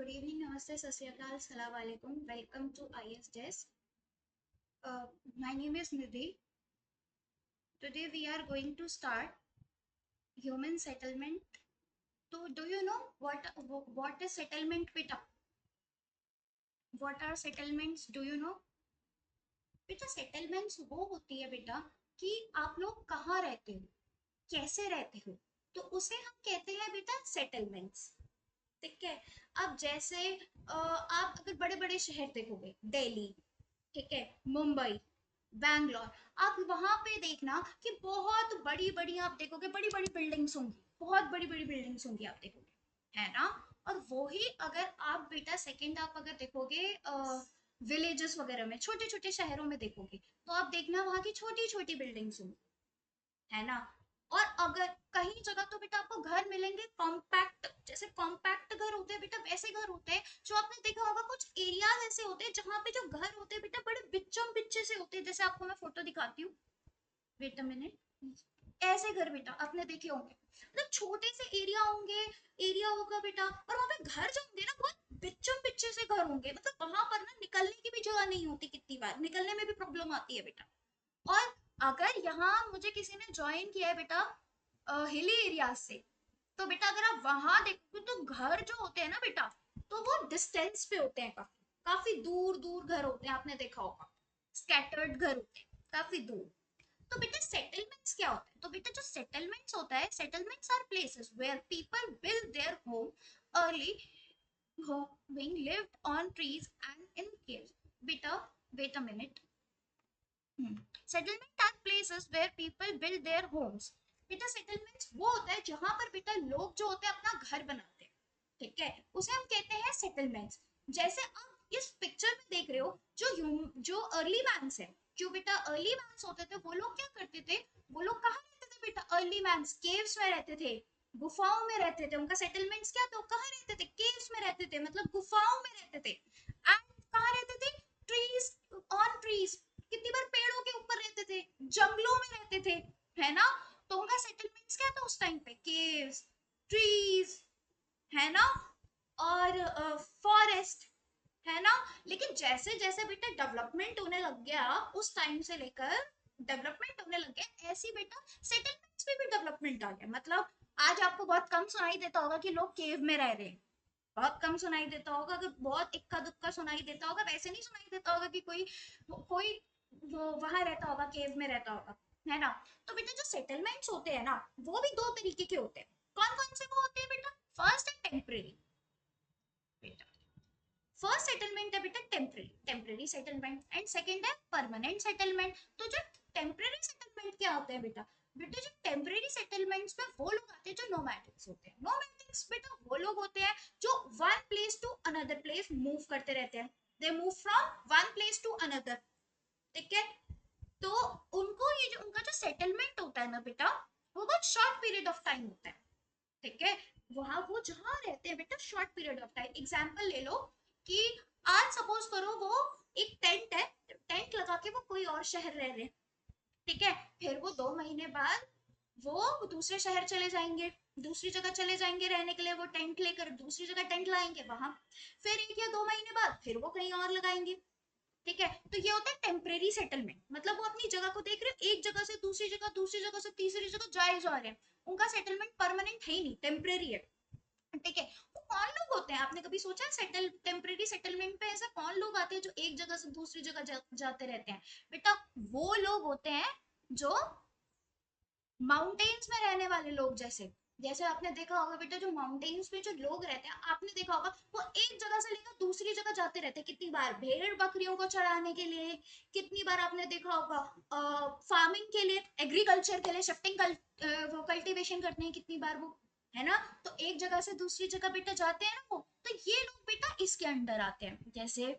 Good evening, Namaste, Sasyakal, Assalamu alaikum. Welcome to IS Desk. My name is Nidhi. Today we are going to start human settlement. So, do you know what is settlement, beta? What are settlements? Do you know? बेटा settlements वो होती है बेटा कि आप लोग कहाँ रहते हो, कैसे रहते हो, तो उसे हम कहते हैं बेटा सेटलमेंट्स। ठीक है। अब जैसे आप अगर बड़े बड़े शहर देखोगे, दिल्ली, ठीक है, मुंबई, बैंगलोर, आप वहां पे देखना कि बहुत बड़ी बड़ी आप देखोगे, बड़ी बड़ी बिल्डिंग्स होंगी, बहुत बड़ी बड़ी बिल्डिंग्स होंगी आप देखोगे, है ना। और वो ही अगर आप बेटा सेकंड आप अगर देखोगे विलेजेस वगैरह में, छोटे छोटे शहरों में देखोगे, तो आप देखना वहां की छोटी छोटी बिल्डिंग्स होंगी, है ना। और अगर कहीं जगह तो बेटा आपको घर मिलेंगे कॉम्पैक्ट, जैसे कॉम्पैक्ट घर होते हैं बेटा, वैसे घर होते हैं जो आपने देखा होगा, कुछ एरियाज ऐसे होते हैं जहां पे जो घर होते हैं बेटा बड़े बिच्चम बिच्चे से होते हैं, जैसे आपको मैं फोटो दिखाती हूँ, वेट अ मिनट। ऐसे घर बेटा आपने देखे होंगे, मतलब छोटे से एरिया होंगे, एरिया होगा बेटा, और वहां पे घर जो होंगे ना बहुत बिच्चम बिच्चे से घर होंगे, मतलब वहां पर ना निकलने की भी जगह नहीं होती, कितनी बार निकलने में भी प्रॉब्लम आती है बेटा। और अगर यहाँ मुझे किसी ने ज्वाइन किया है बेटा हिली एरिया से, तो बेटा अगर आप वहां देखोगे तो घर जो होते हैं ना बेटा, तो वो डिस्टेंस पे होते हैं, काफी काफी दूर दूर घर होते हैं, आपने देखा होगा, स्कैटर्ड घर होते हैं काफी दूर। तो बेटा सेटलमेंट्स क्या होता है, तो बेटा जो सेटलमेंट्स होता है, settlements are places where people build their home early, being lived on trees and in caves। बेटा wait a minute. Settlement are places where people build their homes. बेटा सेटलमेंट्स वो होता है जहां पर बेटा लोग जो होते हैं अपना घर बनाते हैं, ठीक है, उसे हम कहते हैं सेटलमेंट्स। जैसे आप इस पिक्चर में देख रहे हो, जो अर्ली मैन्स है, जो बेटा अर्ली मैन्स होते थे, वो लोग क्या करते थे, वो लोग कहाँ रहते थे बेटा, अर्ली मैन्स केव्स में रहते थे, गुफाओं में रहते थे। उनका सेटलमेंट्स क्या था, कहाँ रहते थे, केव्स में रहते थे, मतलब गुफाओं में रहते थे। एंड कहाँ रहते थे, ट्रीज, ऑन ट्रीज, कितनी बार पेड़ों के ऊपर रहते थे, जंगलों में रहते थे, है ना। तो उनका सेटलमेंट्स क्या था उस टाइम पे, केव्स, ट्रीज, है ना, और फॉरेस्ट, है ना। लेकिन जैसे जैसे बेटा डेवलपमेंट होने लग गया, उस टाइम से लेकर डेवलपमेंट होने लग गया, ऐसी बेटा सेटलमेंट्स में भी डेवलपमेंट आ गया। मतलब आज आपको बहुत कम सुनाई देता होगा कि लोग केव में रह रहे हैं, बहुत कम सुनाई देता होगा, अगर बहुत इक्का दुक्का सुनाई देता होगा, वैसे नहीं सुनाई देता होगा कि कोई कोई वो वहां रहता होगा, केव में रहता होगा, है ना। तो बेटा जो सेटलमेंट्स होते हैं ना, वो भी दो तरीके के होते हैं। कौन कौन से वो होते हैं बेटा, फर्स्ट है टेम्परेरी। बेटा फर्स्ट सेटलमेंट है बेटा temporary, temporary settlement, and second है परमानेंट सेटलमेंट। तो जो टेम्परेरी सेटलमेंट क्या होता है बेटा, बेटा जो टेम्परेरी सेटलमेंट्स में वो लोग आते हैं जो नोमैडिक्स होते हैं। नोमैडिक्स बेटा वो लोग होते हैं जो one place to another place move करते रहते हैं, they move from one place to another, ठीक है। तो उनको ये जो उनका जो सेटलमेंट होता है ना बेटा, वो बहुत शॉर्ट पीरियड ऑफ टाइम होता है, ठीक है। वहां वो जहां रहते हैं बेटा short period of time, example ले लो कि आज सपोज करो वो एक टेंट है, टेंट लगा के वो कोई और शहर रह रहे हैं, ठीक है, फिर वो 2 महीने बाद वो दूसरे शहर चले जाएंगे, दूसरी जगह चले जाएंगे रहने के लिए, वो टेंट लेकर दूसरी जगह टेंट लगाएंगे वहां, फिर 1 या 2 महीने बाद फिर वो कहीं और लगाएंगे, ठीक है। तो ये होता है टेम्परेरी सेटलमेंट, मतलब वो अपनी जगह को देख रहे हैं, एक जगह से दूसरी जगह, दूसरी जगह से तीसरी जगह जाए जा रहे हैं, उनका सेटलमेंट परमानेंट है ही नहीं, टेम्परेरी है, ठीक है। वो कौन लोग होते हैं, आपने कभी सोचा सेटल टेम्परेरी सेटलमेंट पे ऐसा कौन लोग आते हैं जो एक जगह से दूसरी जगह जाते रहते हैं, बेटा वो लोग होते हैं जो माउंटेन्स में रहने वाले लोग, जैसे जैसे आपने देखा होगा बेटा, जो माउंटेन्स में जो लोग रहते हैं, आपने देखा होगा वो एक जगह से लेकर दूसरी जगह जाते रहते हैं, कितनी बार भेड़ बकरियों को चराने के लिए, कितनी बार आपने देखा होगा फार्मिंग के लिए, एग्रीकल्चर के लिए, शिफ्टिंग वो कल्टीवेशन करते हैं कितनी बार वो, है ना। तो एक जगह से दूसरी जगह बेटा जाते हैं ना वो, तो ये लोग बेटा इसके अंडर आते हैं। जैसे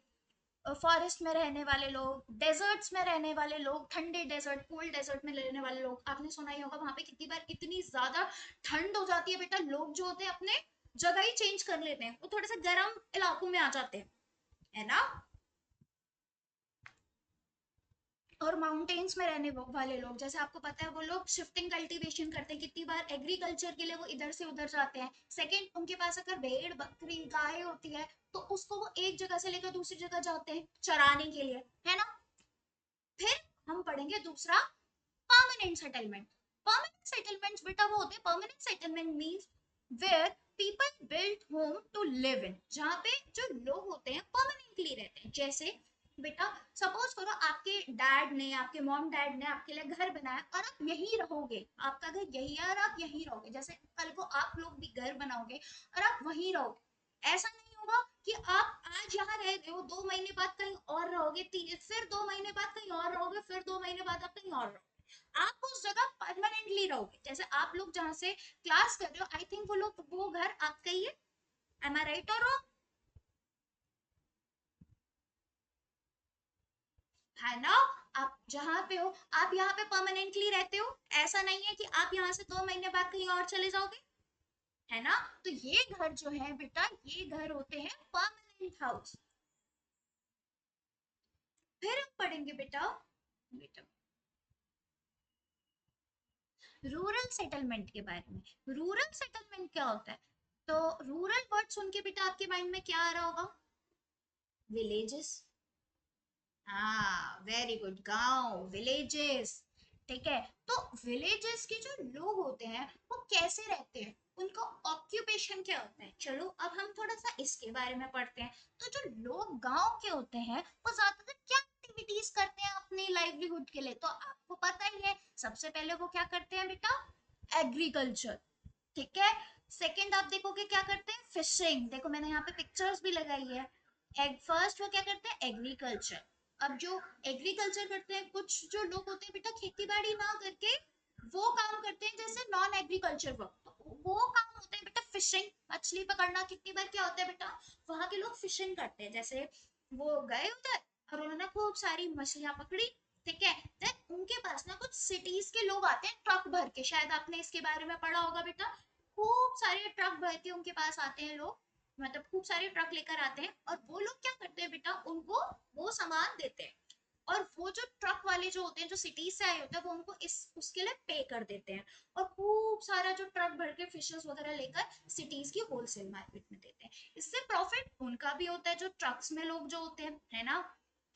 फॉरेस्ट में रहने वाले लोग, डेजर्ट्स में रहने वाले लोग, ठंडे डेजर्ट, कोल्ड डेजर्ट में रहने वाले लोग, आपने सुना ही होगा वहां पे कितनी बार इतनी ज्यादा ठंड हो जाती है बेटा, लोग जो होते हैं अपने जगह ही चेंज कर लेते हैं, वो थोड़े से गर्म इलाकों में आ जाते हैं, है ना। और माउंटेन्स में रहने वाले लोग, जैसे आपको पता है वो लोग शिफ्टिंग कल्टीवेशन करते हैं, कितनी बार एग्रीकल्चर के लिए वो इधर से उधर जाते हैं। सेकंड, उनके पास अगर भेड़ बकरी गाय होती है तो उसको वो एक जगह से लेकर दूसरी जगह जाते हैं चराने के लिए, है ना। फिर हम पढ़ेंगे दूसरा, परमानेंट सेटलमेंट। परमानेंट सेटलमेंट्स बेटा वो होते हैं, permanent settlement means where people build home to live in, जहाँ पे जो लोग होते हैं परमानेंटली रहते हैं। जैसे बेटा सपोज करो आपके डैड ने, आपके मॉम डैड ने आपके लिए घर बनाया और आप यहीं रहोगे, आपका घर यही है और आप यहीं रहोगे। जैसे कल को आप लोग भी घर बनाओगे और आप वहीं रहोगे। ऐसा नहीं होगा कि आप आज यहाँ रह रहे हो, 2 महीने बाद कहीं और रहोगे, फिर 2 महीने बाद कहीं और रहोगे, फिर 2 महीने बाद आप कहीं और रहोगे। आप उस जगह परमानेंटली रहोगे। जैसे आप लोग जहाँ से क्लास कर रहे हो, आई थिंक वो लोग वो घर आपका ही है। एम आई राइट और रॉन्ग? है ना। आप जहाँ पे हो, आप यहाँ पे परमानेंटली रहते हो। ऐसा नहीं है कि आप यहाँ से 2 महीने बाद कहीं और चले जाओगे, है ना। तो ये घर जो है बेटा, ये घर होते हैं परमानेंट हाउस। फिर हम पढ़ेंगे बेटा, बेटा रूरल सेटलमेंट के बारे में। रूरल सेटलमेंट क्या होता है? तो रूरल वर्ड सुन के बेटा आपके माइंड में क्या आ रहा होगा? विलेजेस। हाँ वेरी गुड, गांव, विलेजेस। ठीक है। तो विलेजेस के जो लोग होते हैं वो कैसे रहते हैं, उनका ऑक्यूपेशन क्या होता है, चलो अब हम थोड़ा सा इसके बारे में पढ़ते हैं। तो जो लोग गांव के होते हैं वो ज्यादातर क्या एक्टिविटीज करते हैं अपनी लाइवलीहुड के लिए? तो आपको पता ही है, सबसे पहले वो क्या करते हैं बेटा? एग्रीकल्चर। ठीक है। सेकंड आप देखोगे क्या करते हैं? फिशिंग। देखो मैंने यहाँ पे पिक्चर्स भी लगाई है। एग फर्स्ट वो क्या करते हैं? एग्रीकल्चर। अब जो एग्रीकल्चर करते हैं, कुछ जो लोग होते हैं बेटा खेती बाड़ी ना करके वो काम करते हैं जैसे नॉन एग्रीकल्चर वर्क, तो वो काम होता है बेटा फिशिंग, मछली पकड़ना। कितनी बार क्या होता है बेटा, वहां के लोग फिशिंग करते हैं, जैसे वो गए उधर और उन्होंने खूब सारी मछलियां पकड़ी। ठीक है। देन उनके पास ना कुछ सिटीज के लोग आते हैं ट्रक भर के, शायद आपने इसके बारे में पढ़ा होगा बेटा। खूब सारे ट्रक भर के उनके पास आते हैं लोग, मतलब खूब सारे ट्रक लेकर आते हैं और वो लोग क्या करते हैं बेटा, उनको वो सामान देते हैं। और वो जो ट्रक वाले जो होते हैं, जो सिटीज से आए होते हैं, वो उनको इस उसके लिए पे कर देते हैं। और खूब सारा जो ट्रक भर के फिशेस वगैरह लेकर सिटीज की होलसेल मार्केट में देते हैं। इससे प्रॉफिट उनका भी होता है, जो ट्रक्स में लोग जो होते हैं, है ना,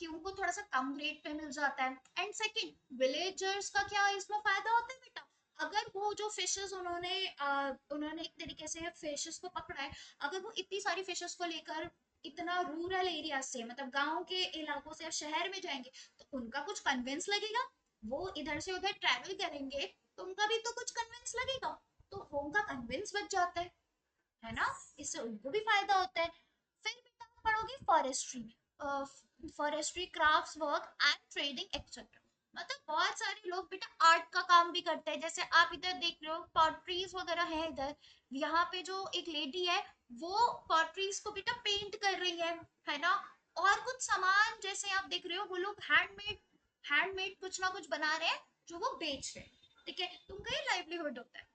कि उनको थोड़ा सा कम रेट पे मिल जाता है। एंड सेकंड, विलेजर्स का क्या इसमें फायदा होता है बेटा? अगर वो जो फिशेस उन्होंने एक तरीके से फिशेस को पकड़ा है, अगर वो इतनी सारी फिशेस को लेकर इतना रूरल एरिया से, मतलब गांव के इलाकों से शहर में जाएंगे, तो उनका कुछ कन्विंस लगेगा। वो इधर से उधर ट्रैवल करेंगे तो उनका भी तो कुछ कन्विंस लगेगा, तो वो उनका कन्विंस बच जाता है ना। इससे उनको भी फायदा होता है। फिर बेटा आप पढ़ोगे forestry. Forestry crafts work and trading etcetera. मतलब बहुत सारे लोग बेटा आर्ट का काम भी करते हैं। जैसे आप इधर देख रहे हो पॉटरीज वगैरह है इधर, यहाँ पे जो एक लेडी है वो पॉटरीज को बेटा पेंट कर रही है ना। और कुछ सामान जैसे आप देख रहे हो वो लोग हैंडमेड हैंडमेड कुछ ना कुछ बना रहे हैं जो वो बेच रहे हैं। ठीक है, तो उनका ये लाइवलीहुड होता है।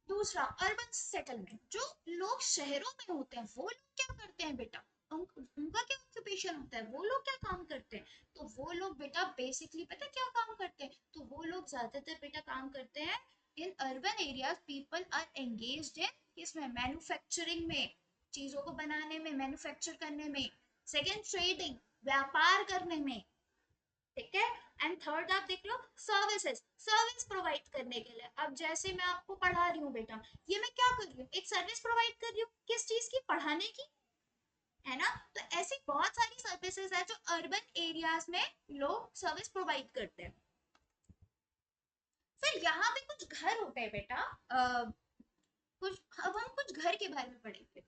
दूसरा, अर्बन सेटलमेंट। जो लोग शहरों में होते हैं वो लोग क्या करते हैं बेटा? उनका क्या ऑक्यूपेशन होता है, वो लोग क्या काम करते हैं? तो वो लोग बेटा बेसिकली पता है क्या काम करते हैं? तो वो लोग ज्यादातर बेटा काम करते हैं in urban areas. People are engaged in इसमें मैन्युफैक्चरिंग में, चीजों को बनाने में, मैन्युफैक्चर करने में। सेकेंड, ट्रेडिंग, व्यापार करने में। ठीक है। एंड थर्ड आप देख लो, सर्विसेज, सर्विस प्रोवाइड करने के लिए। अब जैसे मैं आपको पढ़ा रही हूँ बेटा, ये मैं क्या कर रही हूँ? एक सर्विस प्रोवाइड कर रही हूँ, किस चीज की? पढ़ाने की, है ना। तो ऐसी बहुत सारी सर्विसेज है जो अर्बन एरियाज में लोग सर्विस प्रोवाइड करते हैं। फिर यहाँ पे कुछ घर होते हैं बेटा, कुछ, अब हम कुछ घर के बारे में पढ़ेंगे।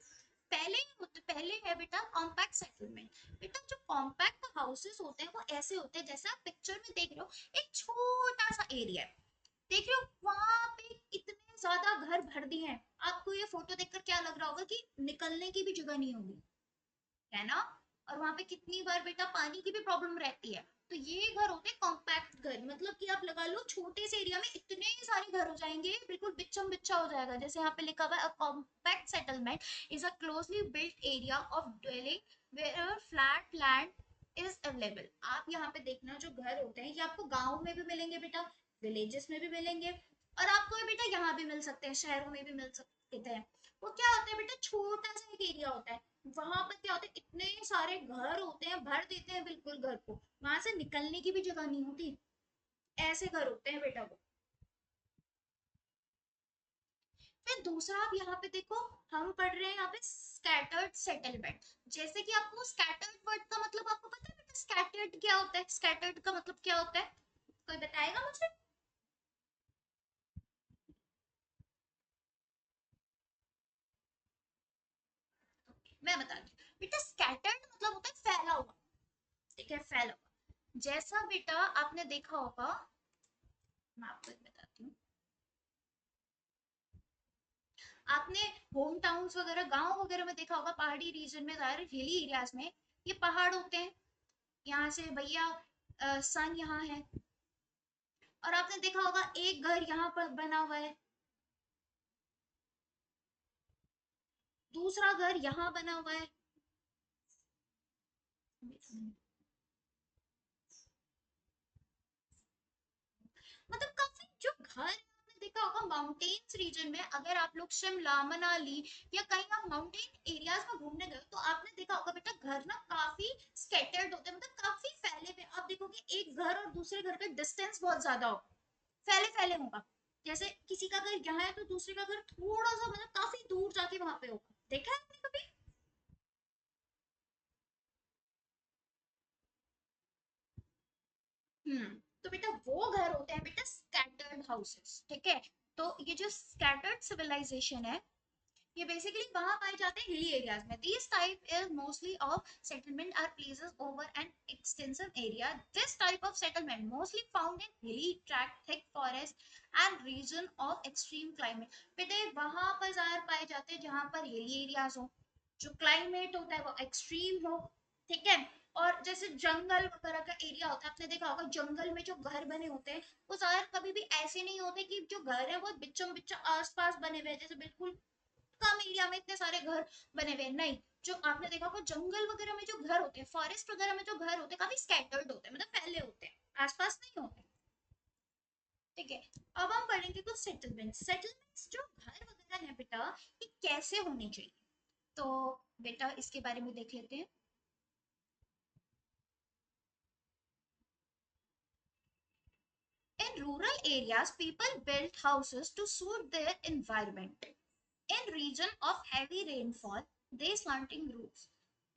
पहले है बेटा कॉम्पैक्ट सेटलमेंट। बेटा जो कॉम्पैक्ट हाउसेस होते हैं वो ऐसे होते हैं, जैसे आप पिक्चर में देख रहे हो, एक छोटा सा एरिया है, देख रहे हो वहां पे इतने ज्यादा घर भर दिए हैं। आपको ये फोटो देखकर क्या लग रहा होगा कि निकलने की भी जगह नहीं होगी, है ना। और वहां पे कितनी बार बेटा पानी की भी प्रॉब्लम रहती है। तो ये घर होते हैं कॉम्पैक्ट घर, मतलब कि आप लगा लो छोटे से एरिया में इतने सारे घर हो जाएंगे, बिल्कुल बिच्छम बिच्छा हो जाएगा। जैसे यहाँ पे लिखा हुआ है, compact settlement is a closely built area of dwelling where flat land is available. आप यहाँ पे देखना, जो घर होते हैं ये आपको गाँव में भी मिलेंगे बेटा, विलेजेस में भी मिलेंगे, और आपको ये बेटा यहाँ भी मिल सकते हैं, शहरों में भी मिल सकते हैं। वो क्या होता है बेटा, छोटा सा एक एरिया होता है, वहां पर क्या होता है, इतने सारे घर होते हैं, भर देते हैं बिल्कुल घर को, वहां से निकलने की भी जगह नहीं होती, ऐसे घर होते हैं बेटा वो। फिर दूसरा आप यहाँ पे देखो, हम पढ़ रहे हैं यहाँ पे स्कैटर्ड सेटलमेंट। जैसे कि आपको स्कैटर्ड वर्ड का मतलब आपको पता है बेटा, स्कैटर्ड क्या होता है, स्कैटर्ड का मतलब क्या होता है, कोई बताएगा मुझे? मैं बताती हूँ बेटा, स्कैटर्ड मतलब होता है फैला हुआ, ठीक है, फैला हुआ। जैसा बेटा आपने देखा होगा, मैं आपको एक बताती हूँ, आपने होम टाउन्स वगैरह, गांव वगैरह में देखा होगा, पहाड़ी रीजन में, ज्यादा हिली एरियाज में ये पहाड़ होते हैं, यहाँ से भैया सन यहाँ है, और आपने देखा होगा एक घर यहाँ पर बना हुआ है, दूसरा घर यहाँ बना हुआ है, मतलब काफी जो घर है, आपने देखा होगा माउंटेन्स रीजन में, अगर आप लोग शिमला मनाली या कहीं आप माउंटेन एरियाज में घूमने गए तो आपने देखा होगा बेटा, घर ना काफी स्कैटर्ड होते हैं, मतलब काफी फैले हुए, आप देखोगे एक घर और दूसरे घर का डिस्टेंस बहुत ज्यादा होगा, फैले फैले होगा। जैसे किसी का घर यहाँ है तो दूसरे का घर थोड़ा सा, मतलब काफी दूर जाके वहां पे होगा, देखा है आपने कभी? हम्म। तो बेटा वो घर होते हैं बेटा स्कैटर्ड हाउसेस, ठीक है। तो ये जो स्कैटर्ड सिविलाइजेशन है, ये बेसिकली कहाँ पाए जाते हैं, हिली एरियाज में। This type is mostly of settlement are places over an extensive area. This type of settlement mostly found in hilly tract, thick forest and region of extreme climate. बेटे वहां पर ज्यादा पाए जाते हैं जहां पर हिली एरियाज हो, जो क्लाइमेट होता है वो एक्सट्रीम हो, ठीक है। और जैसे जंगल वगैरह का एरिया होता है, आपने देखा होगा जंगल में जो घर बने होते हैं वो ज्यादा कभी भी ऐसे नहीं होते कि जो घर है वो बिच्चम बिच्चा आसपास बने हुए हैं, जैसे बिल्कुल कम एरिया में इतने सारे घर बने हुए हैं, नहीं। जो आपने देखा होगा जंगल वगैरह में जो घर होते हैं, फॉरेस्ट वगैरह में जो घर होते हैं, काफी स्कैटर्ड होते हैं, मतलब फैले होते हैं, आसपास नहीं होते, ठीक है। अब हम पढ़ेंगे कुछ सेटलमेंट। सेटलमेंट्स जो घर वगैरह है बेटा, ये कैसे होने चाहिए, तो बेटा इसके बारे में देख लेते हैं। In rural areas, people built houses to suit their environment. In region of heavy rainfall, they slanting roofs.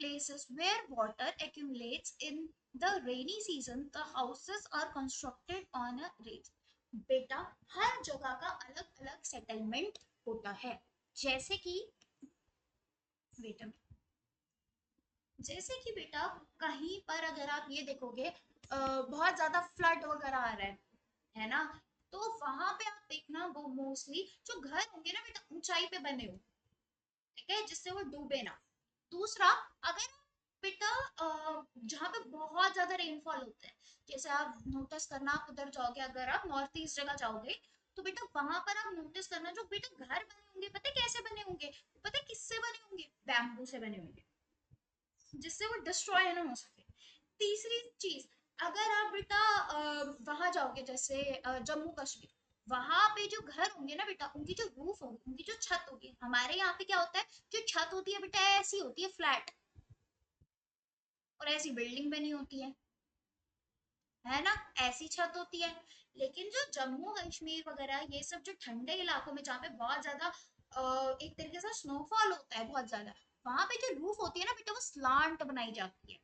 Places where water accumulates in the rainy season, the houses are constructed on a ridge. बेटा हर जगह का अलग अलग settlement होता है। जैसे कि बेटा, जैसे कि बेटा कहीं पर अगर आप ये देखोगे, बहुत ज्यादा फ्लड वगैरह आ रहा है ना, तो वहां पे आप देखना वो मोस्टली जो घर होंगे ना बेटा ऊंचाई पे बने हो, ठीक है, जिससे वो डूबे ना। दूसरा, अगर बेटा जहाँ पे बहुत ज्यादा रेनफॉल होता है, जैसे आप नोटिस करना, आप उधर जाओगे, अगर आप नॉर्थ ईस्ट जगह जाओगे तो बेटा वहां पर आप नोटिस करना, जो बेटा घर बने होंगे पता है कैसे बने होंगे, पता है किससे बने होंगे, बैम्बू से बने होंगे, जिससे वो डिस्ट्रॉय ना हो सके। तीसरी चीज, अगर आप बेटा वहां जाओगे, जैसे जम्मू कश्मीर, वहां पे जो घर होंगे ना बेटा, उनकी जो रूफ होगी, उनकी जो छत होगी, हमारे यहाँ पे क्या होता है, जो छत होती है बेटा ऐसी होती है फ्लैट, और ऐसी बिल्डिंग बनी होती है ना, ऐसी छत होती है। लेकिन जो जम्मू कश्मीर वगैरह ये सब जो ठंडे इलाकों में जहाँ पे बहुत ज्यादा एक तरीके से स्नोफॉल होता है बहुत ज्यादा, वहां पे जो रूफ होती है ना बेटा वो स्लांट बनाई जाती है।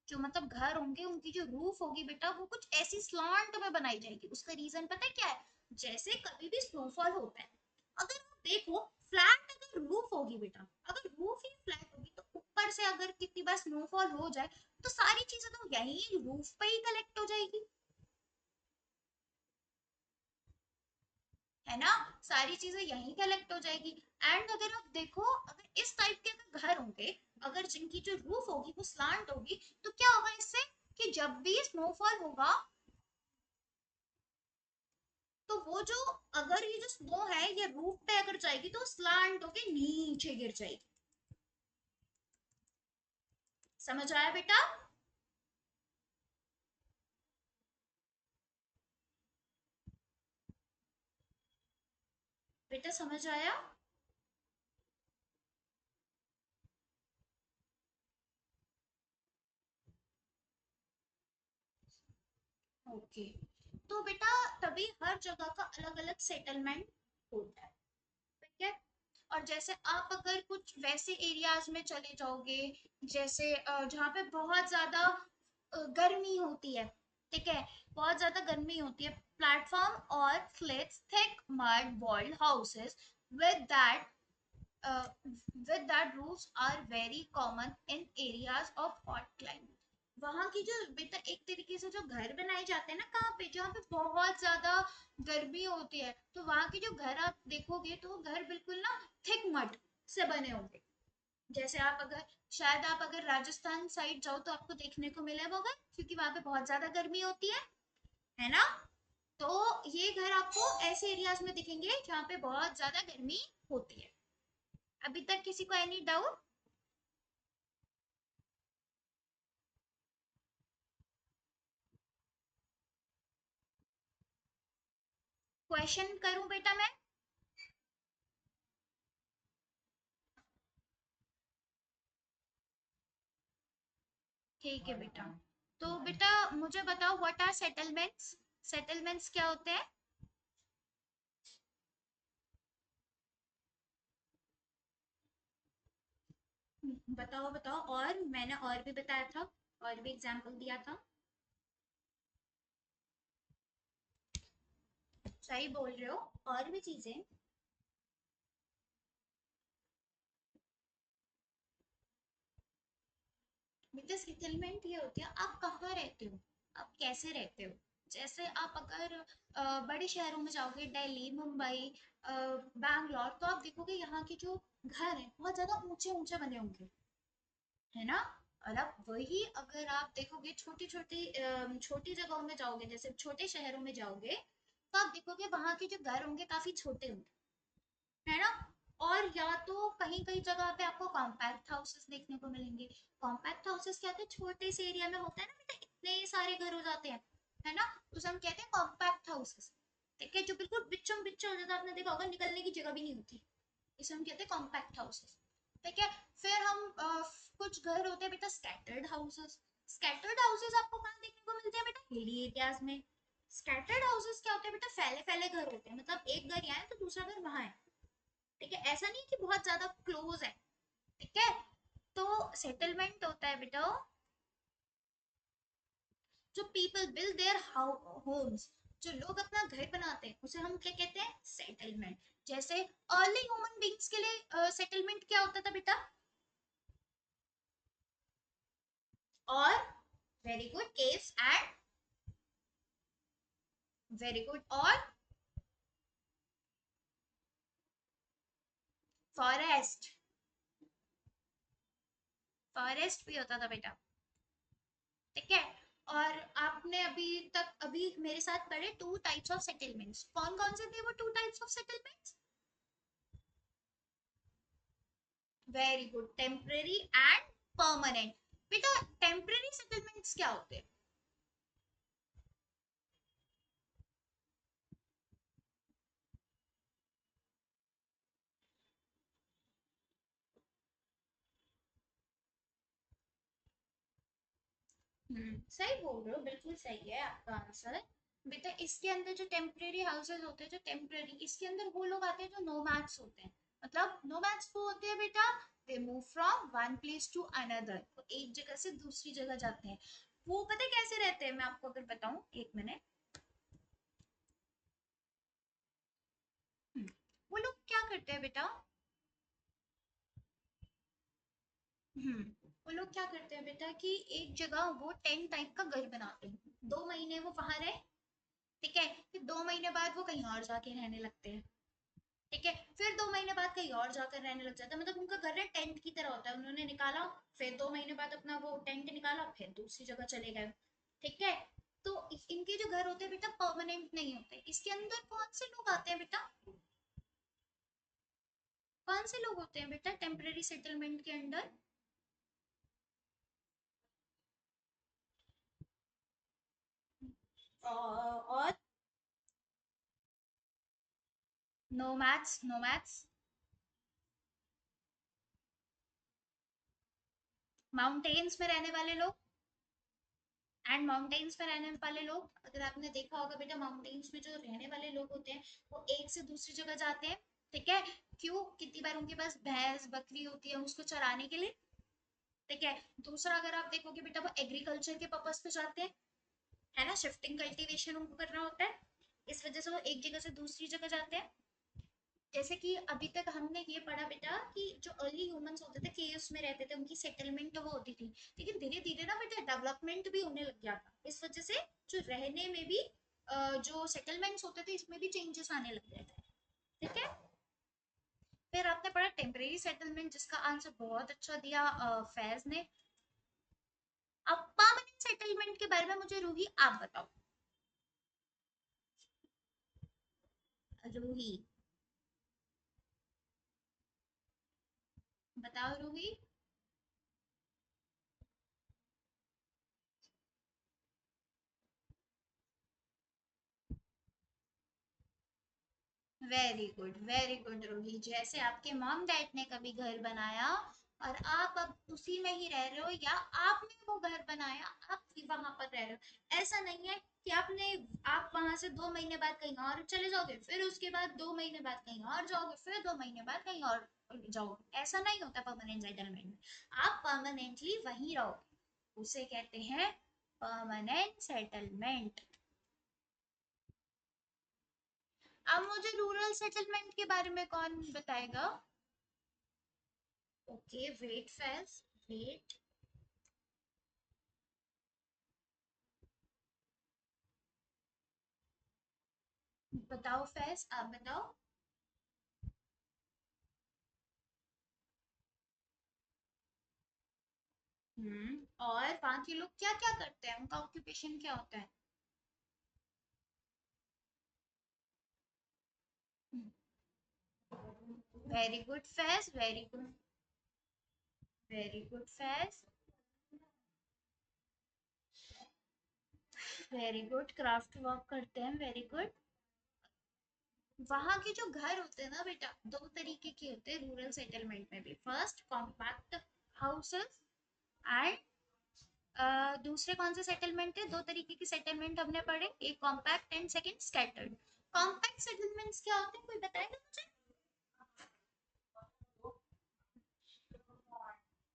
जो मतलब घर होंगे उनकी जो रूफ होगी बेटा वो कुछ ऐसी स्लांट में बनाई जाएगी। उसका रीजन पता है क्या है, जैसे कभी भी स्नोफॉल होता है, अगर आप देखो फ्लैट अगर रूफ होगी बेटा, अगर रूफ ही फ्लैट होगी तो ऊपर से अगर कितनी बार स्नोफॉल हो जाए तो सारी चीजें तो यही रूफ पे ही कलेक्ट हो जाएगी, है ना, सारी चीजें यहीं कलेक्ट हो जाएगी। एंड अगर आप देखो, अगर इस टाइप के अगर घर होंगे, अगर जिनकी जो रूफ होगी वो स्लांट होगी, तो क्या होगा इससे, कि जब भी स्नोफॉल होगा तो वो जो, अगर ये जो स्नो है ये रूफ पे अगर जाएगी तो स्लांट होके नीचे गिर जाएगी। समझ आया बेटा? बेटा समझ आया? ओके। तो बेटा तभी हर जगह का अलग अलग सेटलमेंट होता है, ठीक है। और जैसे आप अगर कुछ वैसे एरियाज में चले जाओगे, जैसे जहाँ पे बहुत ज्यादा गर्मी होती है, ठीक है, बहुत ज्यादा गर्मी होती है, प्लेटफॉर्म और flats thick mud walled houses with that with that roofs are very common in areas of hot climate। वहां की जो बेटा एक तरीके से जो घर बनाए जाते हैं ना, कहाँ पे, जहाँ पे बहुत ज्यादा गर्मी होती है, तो वहां के जो घर आप देखोगे तो वो घर बिल्कुल ना थिक मड से बने होंगे। जैसे आप अगर, शायद आप अगर राजस्थान साइड जाओ तो आपको देखने को मिलेगा होगा, क्योंकि वहां पे बहुत ज्यादा गर्मी होती है ना। तो ये घर आपको ऐसे एरियाज में दिखेंगे जहाँ पे बहुत ज्यादा गर्मी होती है। अभी तक किसी को एनी डाउट? क्वेश्चन करूं बेटा मैं? ठीक है बेटा। तो बेटा मुझे बताओ, व्हाट आर सेटलमेंट्स? सेटलमेंट्स क्या होते हैं? बताओ बताओ, और मैंने और भी बताया था, और भी एग्जांपल दिया था। सही बोल रहे हो, और भी चीजें। बेटा सेटलमेंट ये होती है आप कहाँ रहते हो, आप कैसे रहते हो। जैसे आप अगर बड़े शहरों में जाओगे, दिल्ली, मुंबई, बैंगलोर, तो आप देखोगे यहाँ के जो घर हैं बहुत ज्यादा ऊंचे ऊंचे बने होंगे, है ना। और अब वही अगर आप देखोगे छोटी छोटी छोटी जगहों में जाओगे, जैसे छोटे शहरों में जाओगे, तो आप देखोगे वहां के जो घर होंगे काफी छोटे होंगे, है ना। और या तो कहीं कहीं जगह पे आपको कॉम्पैक्ट हाउसेस देखने को मिलेंगे। कॉम्पैक्ट हाउसेस क्या होते हैं, छोटे से एरिया में होता है ना बेटा, इतने सारे घर हो जाते हैं, है ना, तो उसे हम कहते हैं कॉम्पैक्ट हाउसेस। ठीक है, जो बिल्कुल बिच्चम बिच्चा हो जाता है, आपने देखा होगा निकलने की जगह भी नहीं होती, इसे हम कहते हैं कॉम्पैक्ट हाउसेस। ठीक है। फिर हम कुछ घर होते हैं बेटा स्कैटर्ड हाउसेस। स्कैटर्ड हाउसेस आपको कहाँ देखने को मिलते हैं बेटा, हिली एरियाज में। स्कैटर्ड हाउसेस क्या होते हैं बेटा, फैले फैले घर होते हैं, मतलब एक घर यहाँ है तो दूसरा घर वहां है। ठीक है, ऐसा नहीं कि बहुत ज्यादा क्लोज है। ठीक है। तो सेटलमेंट होता है बेटा, जो पीपल बिल्ड देयर होम्स, जो लोग अपना घर बनाते हैं उसे हम क्या कहते हैं, सेटलमेंट। जैसे अर्ली ह्यूमन बींग्स के लिए सेटलमेंट क्या होता था बेटा? और very good, caves and, very good, और फॉरेस्ट, फॉरेस्ट भी होता था बेटा। ठीक है। और आपने अभी तक अभी मेरे साथ पढ़े टू टाइप्स ऑफ सेटलमेंट्स, कौन कौन से थे वो two types of settlements? Very good, temporary and permanent. बेटा टेम्परेरी सेटलमेंट्स क्या होते हैं? सही बोल रहे हो, बिल्कुल सही है आपका आंसर। बेटा इसके अंदर जो टेम्परेरी हाउसेस होते हैं, जो टेम्परेरी, इसके अंदर वो लोग आते हैं जो नोमैड्स होते हैं। मतलब नोमैड्स वो होते हैं बेटा, they move from one place to another, तो एक जगह से दूसरी जगह जाते हैं। वो पता है कैसे रहते हैं, मैं आपको अगर बताऊं, एक मिनट। वो लोग क्या करते हैं बेटा, हम्म वो लोग क्या करते हैं बेटा कि एक जगह वो टेंट टाइप का घर बनाते हैं, 2 महीने वो वहां रहे, ठीक है, फिर 2 महीने बाद वो कहीं और जाके रहने लगते हैं। ठीक है, फिर 2 महीने बाद कहीं और जाकर रहने लग जाता है, मतलब उनका घर ना टेंट की तरह होता है, उन्होंने निकाला, फिर 2 महीने बाद अपना वो टेंट निकाला, फिर दूसरी जगह चले गए। ठीक है। तो इनके जो घर होते हैं बेटा परमानेंट नहीं होते। इसके अंदर कौन से लोग आते हैं बेटा, कौन से लोग होते हैं बेटा टेम्पररी सेटलमेंट के अंदर? और no maths, no maths. Mountains में रहने वाले लोग, एंड माउंटेन्स में रहने वाले लोग, अगर आपने देखा होगा बेटा, माउंटेन्स में जो रहने वाले लोग होते हैं वो एक से दूसरी जगह जाते हैं। ठीक है, क्यों? कितनी बार उनके पास भैंस बकरी होती है उसको चराने के लिए। ठीक है, दूसरा अगर आप देखोगे बेटा, वो एग्रीकल्चर के पर्पज पे जाते हैं, है ना, शिफ्टिंग कल्टीवेशन उनको करना होता है, इस वजह से वो एक जगह से दूसरी जगह जाते हैं। जैसे कि अभी तक हमने ये पढ़ा बेटा कि जो अर्ली ह्यूमंस होते थे केव्स में रहते थे, उनकी सेटलमेंट वो होती थी, लेकिन धीरे धीरे ना बेटा डेवलपमेंट भी होने लग गया था, इस वजह से जो रहने में भी जो सेटलमेंट्स होते थे इसमें भी चेंजेस आने लग गए थे। ठीक है, फिर आपने पढ़ा टेम्परेरी सेटलमेंट, जिसका आंसर बहुत अच्छा दिया फैज ने। अब परमानेंट सेटलमेंट के बारे में मुझे रूही आप बताओ। रूही बताओ, रूही। वेरी गुड रूही, जैसे आपके मॉम डैड ने कभी घर बनाया और आप अब उसी में ही रह रहे हो, या आपने वो घर बनाया आप भी वहां पर रह रहे हो, ऐसा नहीं है कि आप वहां से 2 महीने बाद कहीं और चले जाओगे, फिर उसके बाद 2 महीने बाद कहीं और जाओगे, फिर 2 महीने बाद कहीं और जाओगे, ऐसा नहीं होता परमानेंट सेटलमेंट में। आप परमानेंटली वहीं रहोगे, उसे कहते हैं परमानेंट सेटलमेंट। अब मुझे रूरल सेटलमेंट के बारे में कौन बताएगा? Okay, wait Faiz, wait. बताओ फैज, आप बताओ। और वहाँ के लोग क्या क्या करते हैं, उनका ऑक्यूपेशन क्या होता है? Very good Faiz, very good, very good Faiz, very good, craft work करते हैं, वेरी गुड। वहाँ के जो घर होते हैं ना बेटा, दो तरीके के होते हैं रूरल सेटलमेंट में भी। फर्स्ट कॉम्पैक्ट हाउसेस, एंड दूसरे कौन से सेटलमेंट है? दो तरीके की सेटलमेंट हमने पढ़े, एक compact and second scattered. Compact settlements क्या होते हैं, कोई बताएगा मुझे?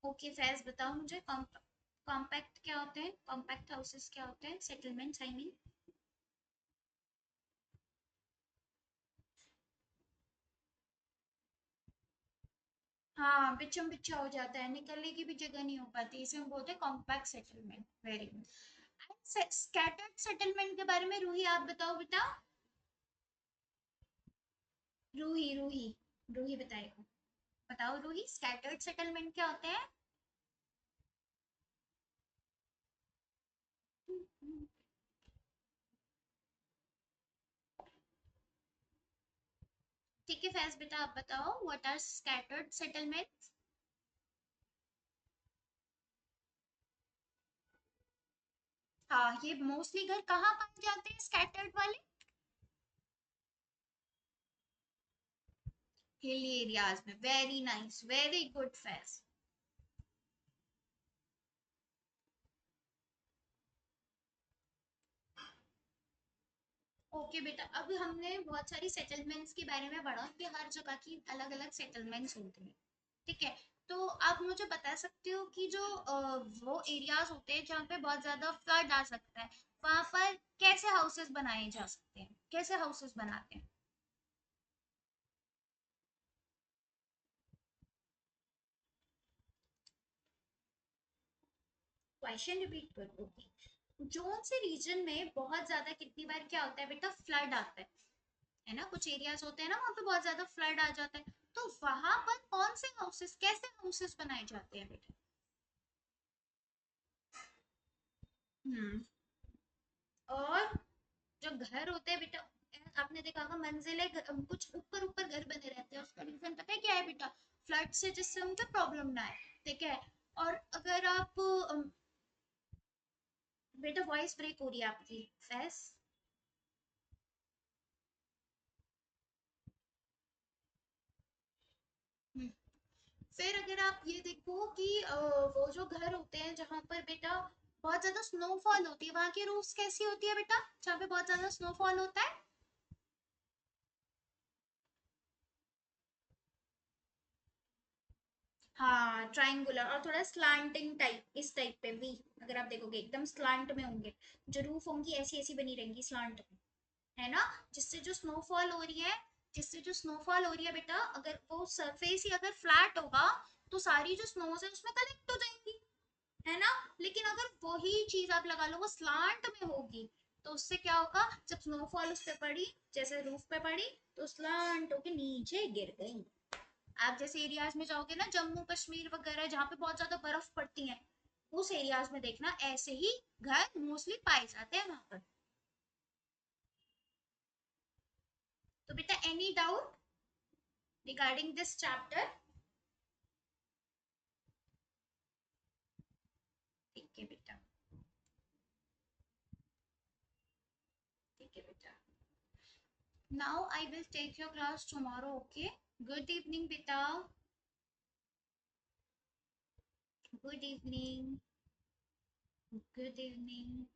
ओके फैज बताओ मुझे, कॉम्पैक्ट क्या होते हैं, कॉम्पैक्ट हाउसेस क्या होते हैं, सेटलमेंट्स आई मीन। हाँ, बिचम बिचा हो जाता है, निकलने की भी जगह नहीं हो पाती, इसे हम बोलते हैं compact settlement. Very good. Scattered settlement के बारे में रूही आप बताओ बेटा। रूही, रूही, रूही बताएगा। बताओ रूही, स्कैटर्ड सेटलमेंट क्या होते हैं? ठीक है फैज बेटा, आप बताओ व्हाट आर स्कैटर्ड सेटलमेंट। हाँ, ये मोस्टली घर कहाँ पाए जाते हैं स्कैटर्ड वाले? हिली एरियाज में। Very nice, very good Faiz. Okay बेटा, अब हमने बहुत सारी सेटलमेंट्स के बारे में पढ़ा कि हर जगह की अलग अलग सेटलमेंट्स होती हैं। ठीक है, तो आप मुझे बता सकते हो कि जो वो एरियाज होते हैं जहाँ पे बहुत ज्यादा फ्लड आ सकता है, वहां पर कैसे हाउसेस बनाए जा सकते हैं, कैसे हाउसेस बनाते हैं? क्वेश्चन रिपीट कर दो। जोन से रीजन में बहुत ज्यादा कितनी बार क्या होता है बेटा, फ्लड आता है ना, कुछ एरियाज होते हैं ना वहाँ पे बहुत ज्यादा फ्लड आ जाता है, तो वहां पर कौन से हाउसेस, कैसे हाउसेस बनाए जाते हैं बेटा? हम्म और जो घर होते हैं बेटा, आपने देखा होगा मंजिले कुछ ऊपर ऊपर घर बने रहते हैं, उसका रीजन पता है क्या है बेटा? फ्लड से, जिससे उनको प्रॉब्लम ना आए। ठीक है, और अगर आप बेटा वॉइस ब्रेक हो रही है आपकी फैस। हम्म। फिर अगर आप ये देखो कि वो जो घर होते हैं जहाँ पर बेटा बहुत ज्यादा स्नोफॉल होती है, वहां की रूफ्स कैसी होती है बेटा, जहाँ पे बहुत ज्यादा स्नोफॉल होता है? हाँ, ट्रायंगुलर और थोड़ा स्लांटिंग टाइप, इस टाइप पे भी अगर आप देखोगे एकदम स्लांट में होंगे, जो रूफ होंगी ऐसी ऐसी बनी रहेंगी स्लांट में, है ना? जिससे जो स्नोफॉल हो रही है, जिससे जो स्नोफॉल हो रही है बेटा, अगर वो सरफेस ही अगर फ्लैट होगा तो सारी जो स्नोज है उसमें कलेक्ट हो जाएंगी, है ना? लेकिन अगर वही चीज आप लगा लो वो स्लांट में होगी, तो उससे क्या होगा, जब स्नोफॉल उस पे पड़ी, जैसे रूफ पे पड़ी, तो स्लांट होके नीचे गिर गई। आप जैसे एरियाज में जाओगे ना, जम्मू कश्मीर वगैरह जहाँ पे बहुत ज्यादा बर्फ पड़ती है, उस एरियाज में देखना ऐसे ही घर मोस्टली पाए जाते हैं वहां पर। तो बेटा any doubt regarding this chapter? ठीक है बेटा, ठीक है बेटा। Now I will take your class tomorrow, okay? Good evening बेटा। Good evening. Good evening.